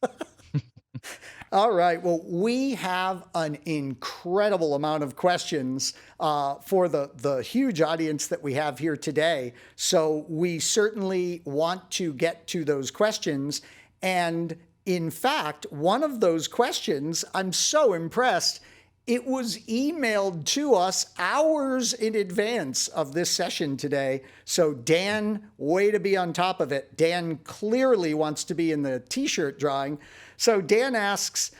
All right. Well, we have an incredible amount of questions for the huge audience that we have here today. So we certainly want to get to those questions. And in fact, one of those questions, I'm so impressed, it was emailed to us hours in advance of this session today. So Dan, way to be on top of it. Dan clearly wants to be in the t-shirt drawing. So Dan asks,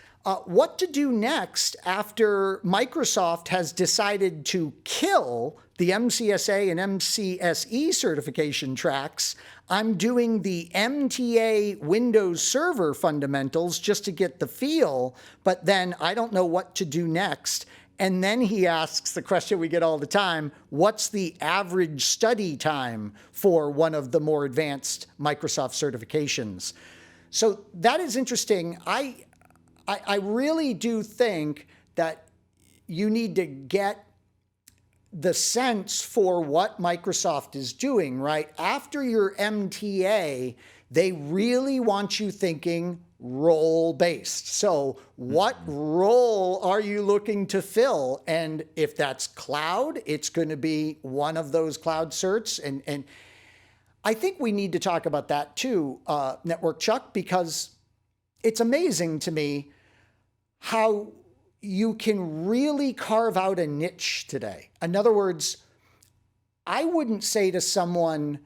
what to do next after Microsoft has decided to kill the MCSA and MCSE certification tracks. I'm doing the MTA Windows Server fundamentals just to get the feel, but then I don't know what to do next. And then he asks the question we get all the time, what's the average study time for one of the more advanced Microsoft certifications? So that is interesting. I really do think that you need to get the sense for what Microsoft is doing, right? After your MTA, they really want you thinking role-based. So what role are you looking to fill? And if that's cloud, it's going to be one of those cloud certs. And I think we need to talk about that too, Network Chuck, because it's amazing to me how you can really carve out a niche today. In other words, I wouldn't say to someone,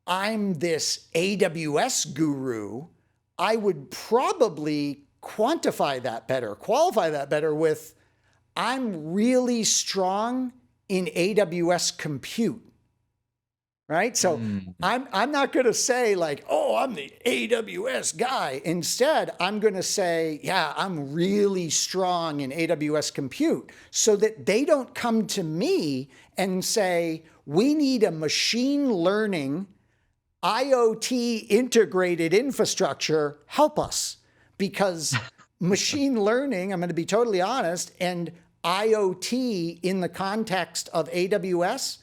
I'm this AWS guru. I would probably quantify that better, qualify that better with, I'm really strong in AWS compute. Right? So I'm not going to say like, oh, I'm the AWS guy. Instead, I'm going to say, yeah, I'm really strong in AWS compute, so that they don't come to me and say, we need a machine learning IoT integrated infrastructure, help us. Because machine learning, I'm going to be totally honest, and IoT in the context of AWS,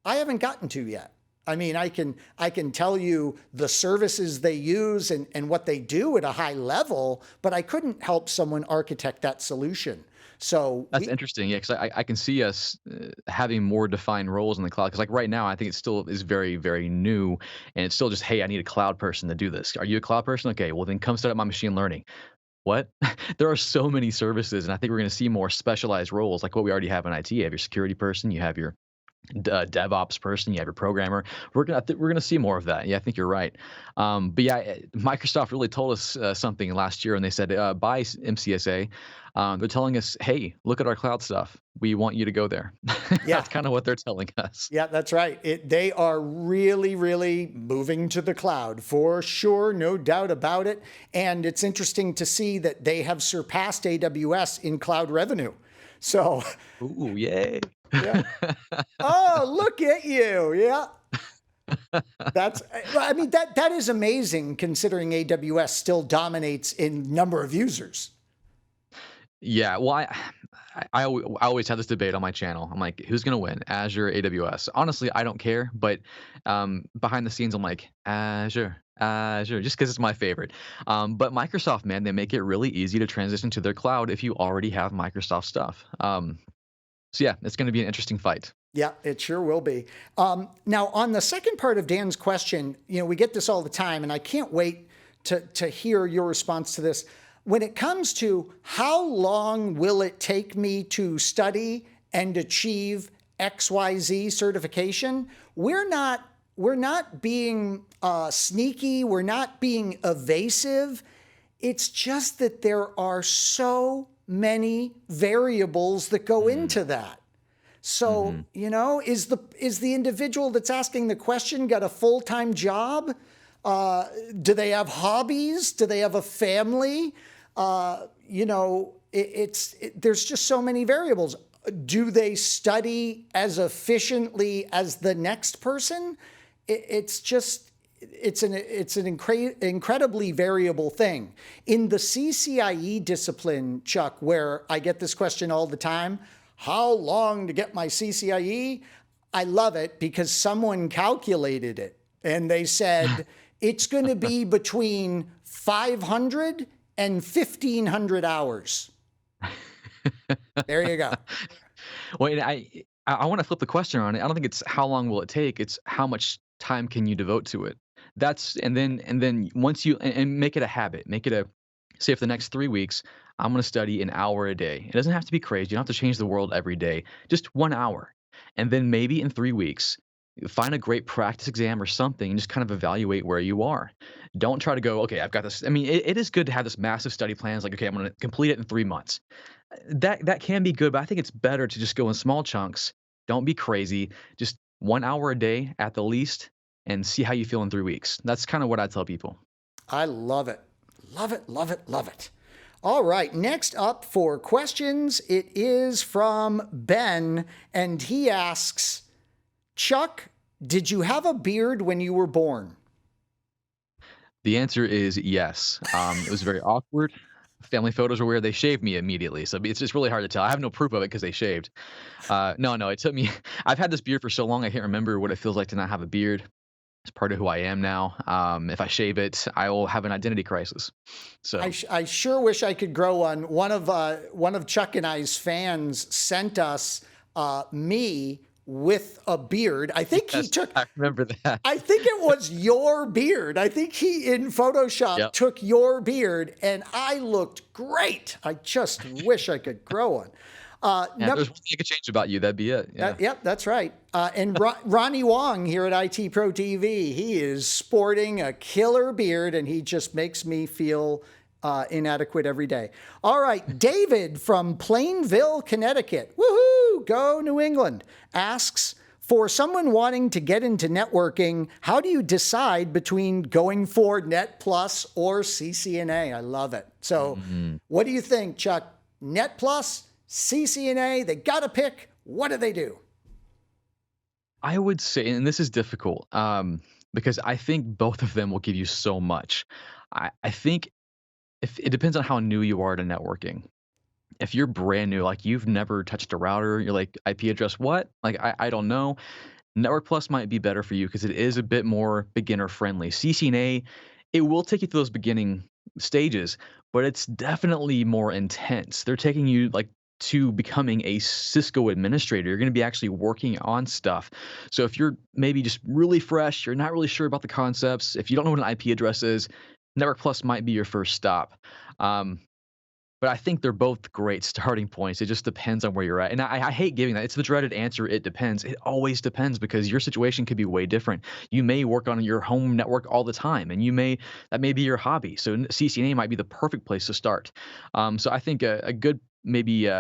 I haven't gotten to yet. I mean, I can tell you the services they use and what they do at a high level, but I couldn't help someone architect that solution. So that's interesting. Yeah, because I can see us having more defined roles in the cloud. Because like right now, I think it still is very, very new. And it's still just, hey, I need a cloud person to do this. Are you a cloud person? Okay, well then come start up my machine learning. What? There are so many services. And I think we're going to see more specialized roles like what we already have in IT. You have your security person, you have your DevOps person, you have your programmer. We're gonna see more of that. Yeah, I think you're right. But yeah, Microsoft really told us something last year, and they said by MCSA, they're telling us, hey, look at our cloud stuff. We want you to go there. Yeah. That's kind of what they're telling us. Yeah, that's right. They are really, really moving to the cloud for sure, no doubt about it. And it's interesting to see that they have surpassed AWS in cloud revenue. So, ooh, yay. Yeah. Oh, look at you. Yeah. I mean, that is amazing considering AWS still dominates in number of users. Yeah, well, I always have this debate on my channel. I'm like, who's gonna win, Azure, AWS? Honestly, I don't care, but behind the scenes, I'm like, Azure, just because it's my favorite. But Microsoft, man, they make it really easy to transition to their cloud if you already have Microsoft stuff. So yeah, it's going to be an interesting fight. Yeah, it sure will be. Now, on the second part of Dan's question, we get this all the time, and I can't wait to hear your response to this. When it comes to how long will it take me to study and achieve XYZ certification, we're not being sneaky. We're not being evasive. It's just that there are so many variables that go into that. So, is the individual that's asking the question got a full-time job? Do they have hobbies? Do they have a family? There's just so many variables. Do they study as efficiently as the next person? It's just, it's an incredibly variable thing. In the CCIE discipline, Chuck, where I get this question all the time, how long to get my CCIE? I love it because someone calculated it and they said it's going to be between 500 and 1,500 hours. There you go. Well, and I want to flip the question on it. I don't think it's how long will it take. It's how much time can you devote to it. And then once you and make it a habit. Make it a say for the next 3 weeks, I'm going to study an hour a day. It doesn't have to be crazy. You don't have to change the world every day. Just 1 hour. And then maybe in 3 weeks, find a great practice exam or something and just kind of evaluate where you are. Don't try to go, okay, I've got this. I mean, it is good to have this massive study plans like, okay, I'm going to complete it in 3 months. That can be good, but I think it's better to just go in small chunks. Don't be crazy. Just 1 hour a day at the least and see how you feel in 3 weeks. That's kind of what I tell people. I love it. Love it, love it, love it. All right, next up for questions, it is from Ben, and he asks, Chuck, did you have a beard when you were born? The answer is yes. It was very awkward. Family photos were where they shaved me immediately, so it's just really hard to tell. I have no proof of it because they shaved. No, it took me. I've had this beard for so long, I can't remember what it feels like to not have a beard. It's part of who I am now. If I shave it, I will have an identity crisis. So I sure wish I could grow one. One of Chuck and I's fans sent us me with a beard. I think he took. I remember that. I think it was your beard. I think he in Photoshop took your beard, and I looked great. I just wish I could grow one. There's one thing I could change about you. That'd be it. Yeah. Yep, that's right. And Ronnie Wong here at ITProTV, he is sporting a killer beard, and he just makes me feel inadequate every day. All right, David from Plainville, Connecticut, woohoo, go New England, asks, for someone wanting to get into networking, how do you decide between going for Net Plus or CCNA? I love it. So what do you think, Chuck? Net Plus, CCNA, they got to pick. What do they do? I would say, and this is difficult because I think both of them will give you so much. I think if it depends on how new you are to networking. If you're brand new, like you've never touched a router, you're like, IP address what? Like, I don't know. Network Plus might be better for you because it is a bit more beginner friendly. CCNA, it will take you through those beginning stages, but it's definitely more intense. They're taking you like to becoming a Cisco administrator. You're going to be actually working on stuff. So if you're maybe just really fresh, you're not really sure about the concepts, if you don't know what an IP address is, Network Plus might be your first stop. But I think they're both great starting points. It just depends on where you're at. And I hate giving that. It's the dreaded answer, it depends. It always depends because your situation could be way different. You may work on your home network all the time, and that may be your hobby. So CCNA might be the perfect place to start. So I think a good maybe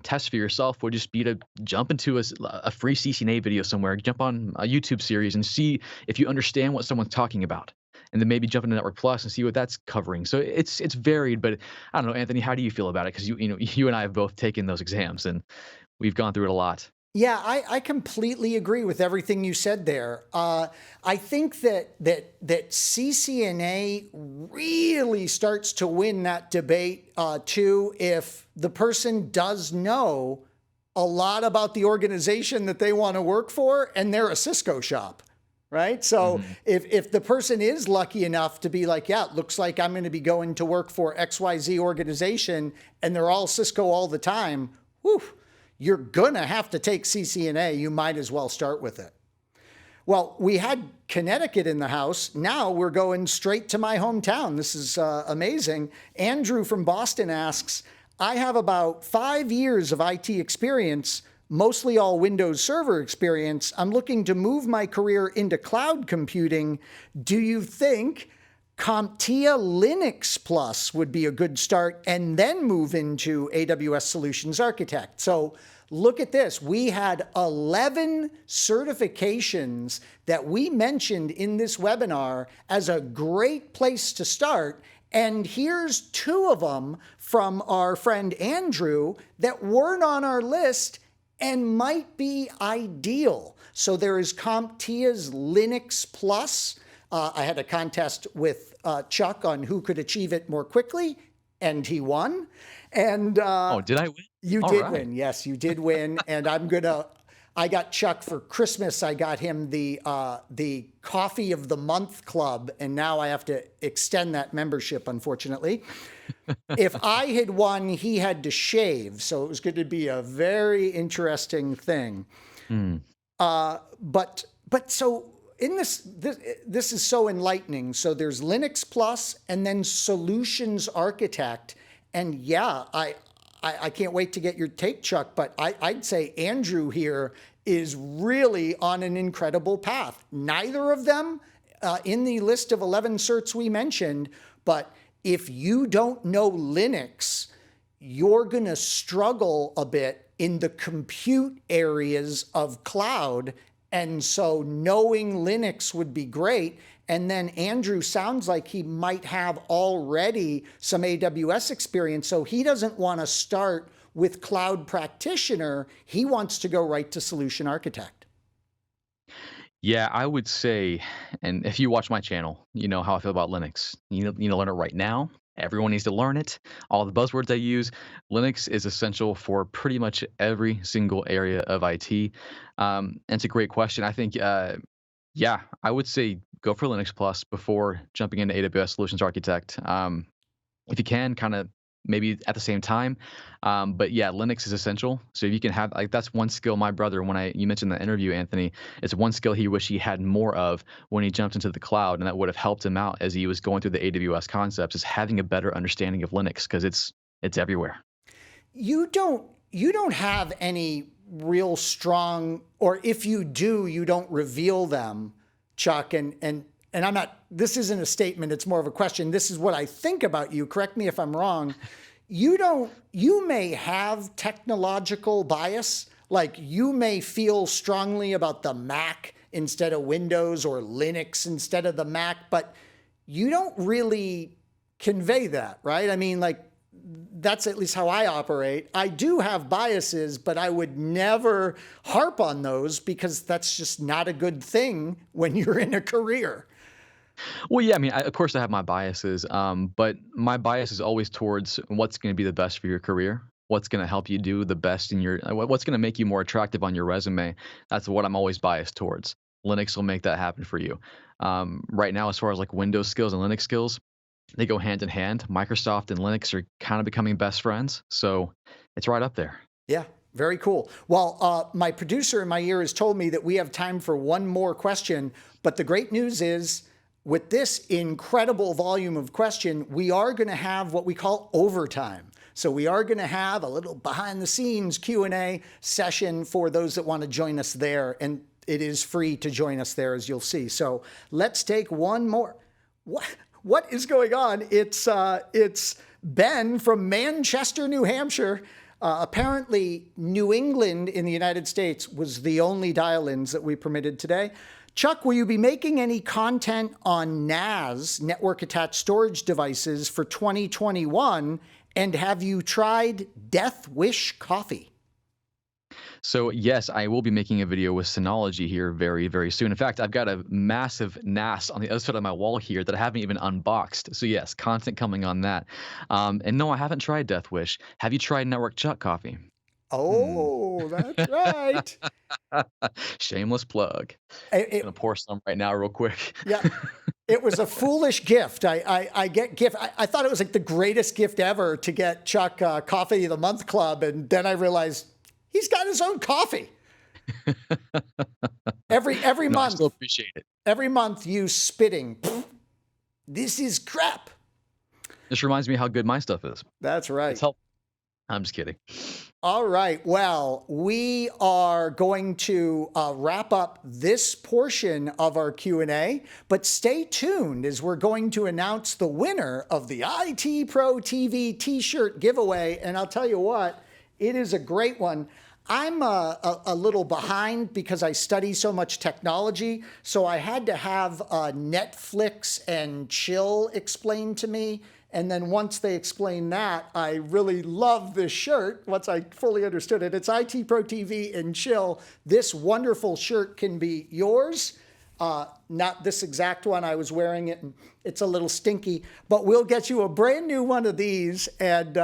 test for yourself would just be to jump into a free CCNA video somewhere, jump on a YouTube series and see if you understand what someone's talking about. And then maybe jump into Network Plus and see what that's covering. So it's varied, but I don't know, Anthony, how do you feel about it? Because you and I have both taken those exams and we've gone through it a lot. Yeah, I completely agree with everything you said there. I think that CCNA really starts to win that debate too if the person does know a lot about the organization that they want to work for and they're a Cisco shop. Right. So if the person is lucky enough to be like, yeah, it looks like I'm going to be going to work for XYZ organization and they're all Cisco all the time, you're going to have to take CCNA. You might as well start with it. Well, we had Connecticut in the house. Now we're going straight to my hometown. This is amazing. Andrew from Boston asks, I have about 5 years of IT experience, mostly all Windows Server experience. I'm looking to move my career into cloud computing. Do you think CompTIA Linux Plus would be a good start and then move into AWS Solutions Architect? So look at this. We had 11 certifications that we mentioned in this webinar as a great place to start. And here's 2 of them from our friend Andrew that weren't on our list and might be ideal. So there is CompTIA's Linux Plus. I had a contest with Chuck on who could achieve it more quickly, and he won. And Oh, did I win? you All did right. win. Yes, you did win. And I got Chuck for Christmas. I got him the Coffee of the Month Club, and now I have to extend that membership, unfortunately. If I had won, he had to shave, so it was going to be a very interesting thing. But so in this is so enlightening. So there's Linux Plus and then Solutions Architect, and yeah, I can't wait to get your take, Chuck, but I'd say Andrew here is really on an incredible path. Neither of them in the list of 11 certs we mentioned, but if you don't know Linux, you're going to struggle a bit in the compute areas of cloud. And so knowing Linux would be great. And then Andrew sounds like he might have already some AWS experience. So he doesn't want to start with cloud practitioner. He wants to go right to solution architect. Yeah, I would say, and if you watch my channel, you know how I feel about Linux. You need to learn it right now. Everyone needs to learn it. All the buzzwords I use, Linux is essential for pretty much every single area of IT. And it's a great question. I think, yeah, I would say go for Linux Plus before jumping into AWS Solutions Architect. If you can, kind of maybe at the same time. But yeah, Linux is essential. So if you can have, like, that's one skill my brother, you mentioned the interview, Anthony, it's one skill he wished he had more of when he jumped into the cloud, and that would have helped him out as he was going through the AWS concepts, is having a better understanding of Linux, because it's everywhere. You don't have any real strong, or if you do, you don't reveal them, Chuck, and I'm not, this isn't a statement, it's more of a question. This is what I think about you. Correct me if I'm wrong. You may have technological bias, like you may feel strongly about the Mac instead of Windows or Linux instead of the Mac, but you don't really convey that, right? I mean, like, that's at least how I operate. I do have biases, but I would never harp on those because that's just not a good thing when you're in a career. Well, yeah, I mean, of course I have my biases, but my bias is always towards what's going to be the best for your career, what's going to help you do the best in your, what's going to make you more attractive on your resume. That's what I'm always biased towards. Linux will make that happen for you. Right now, as far as like Windows skills and Linux skills, they go hand in hand. Microsoft and Linux are kind of becoming best friends, so it's right up there. Yeah, very cool. Well, my producer in my ear has told me that we have time for one more question, but the great news is, with this incredible volume of question, we are going to have what we call overtime. So we are going to have a little behind the scenes Q&A session for those that want to join us there. And it is free to join us there, as you'll see. So let's take one more. What is going on? It's Ben from Manchester, New Hampshire. Apparently, New England in the United States was the only dial-ins that we permitted today. Chuck, will you be making any content on NAS, network attached storage devices, for 2021? And have you tried Death Wish coffee? So yes, I will be making a video with Synology here very, very soon. In fact, I've got a massive NAS on the other side of my wall here that I haven't even unboxed. So yes, content coming on that. And no, I haven't tried Death Wish. Have you tried Network Chuck coffee? Oh, that's right. Shameless plug. I'm gonna pour some right now real quick. Yeah. It was a foolish gift. I get gift. I thought it was like the greatest gift ever to get Chuck Coffee of the Month Club. And then I realized he's got his own coffee. Every month. I still appreciate it. Every month you spitting. This is crap. This reminds me how good my stuff is. That's right. It's helpful. I'm just kidding. All right. Well, we are going to wrap up this portion of our Q&A, but stay tuned as we're going to announce the winner of the ITProTV t-shirt giveaway. And I'll tell you what, it is a great one. I'm a little behind because I study so much technology, so I had to have Netflix and chill explained to me. And then once they explained that, I really love this shirt. Once I fully understood it, it's ITProTV and chill. This wonderful shirt can be yours. Not this exact one. I was wearing it and it's a little stinky, but we'll get you a brand new one of these and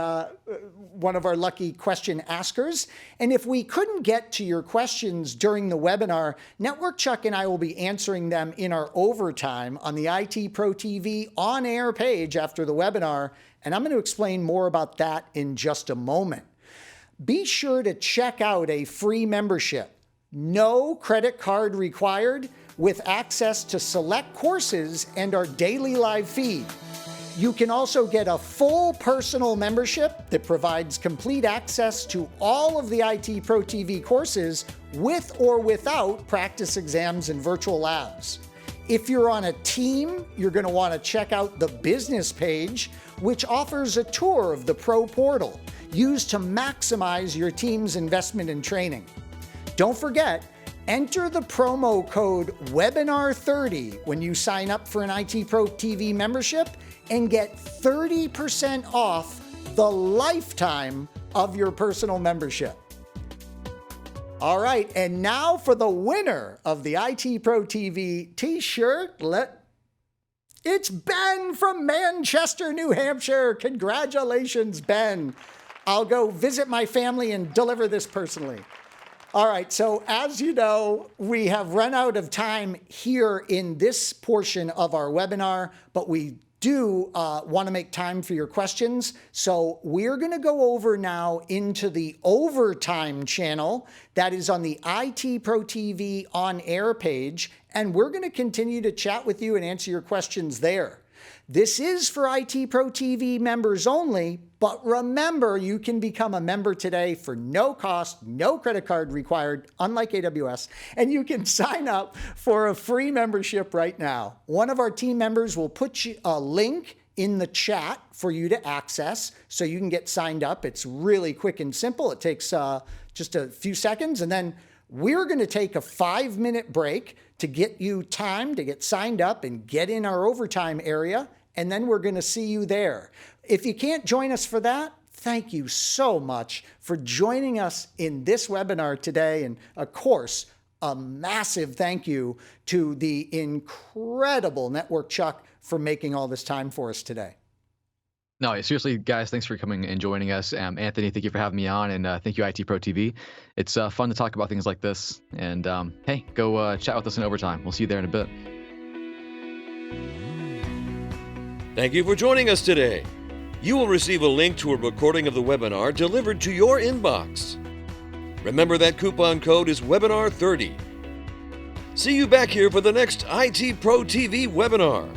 one of our lucky question askers. And if we couldn't get to your questions during the webinar, Network Chuck and I will be answering them in our overtime on the ITProTV on-air page after the webinar. And I'm going to explain more about that in just a moment. Be sure to check out a free membership. No credit card required, with access to select courses and our daily live feed. You can also get a full personal membership that provides complete access to all of the ITProTV courses with or without practice exams and virtual labs. If you're on a team, you're going to want to check out the business page, which offers a tour of the Pro Portal used to maximize your team's investment in training. Don't forget, enter the promo code WEBINAR30 when you sign up for an ITProTV membership and get 30% off the lifetime of your personal membership. All right, and now for the winner of the ITProTV t-shirt. It's Ben from Manchester, New Hampshire. Congratulations, Ben. I'll go visit my family and deliver this personally. All right, so as you know, we have run out of time here in this portion of our webinar, but we do want to make time for your questions. So we're going to go over now into the overtime channel that is on the ITProTV on-air page, and we're going to continue to chat with you and answer your questions there. This is for ITProTV members only, but remember, you can become a member today for no cost, no credit card required, unlike AWS, and you can sign up for a free membership right now. One of our team members will put you a link in the chat for you to access so you can get signed up. It's really quick and simple. It takes just a few seconds, and then we're going to take a 5-minute break to get you time to get signed up and get in our overtime area, and then we're going to see you there. If you can't join us for that, thank you so much for joining us in this webinar today. And of course, a massive thank you to the incredible Network Chuck for making all this time for us today. No, seriously, guys, thanks for coming and joining us. Anthony, thank you for having me on, and thank you, ITProTV. It's fun to talk about things like this. And hey, go chat with us in overtime. We'll see you there in a bit. Thank you for joining us today. You will receive a link to a recording of the webinar delivered to your inbox. Remember that coupon code is webinar30. See you back here for the next ITProTV webinar.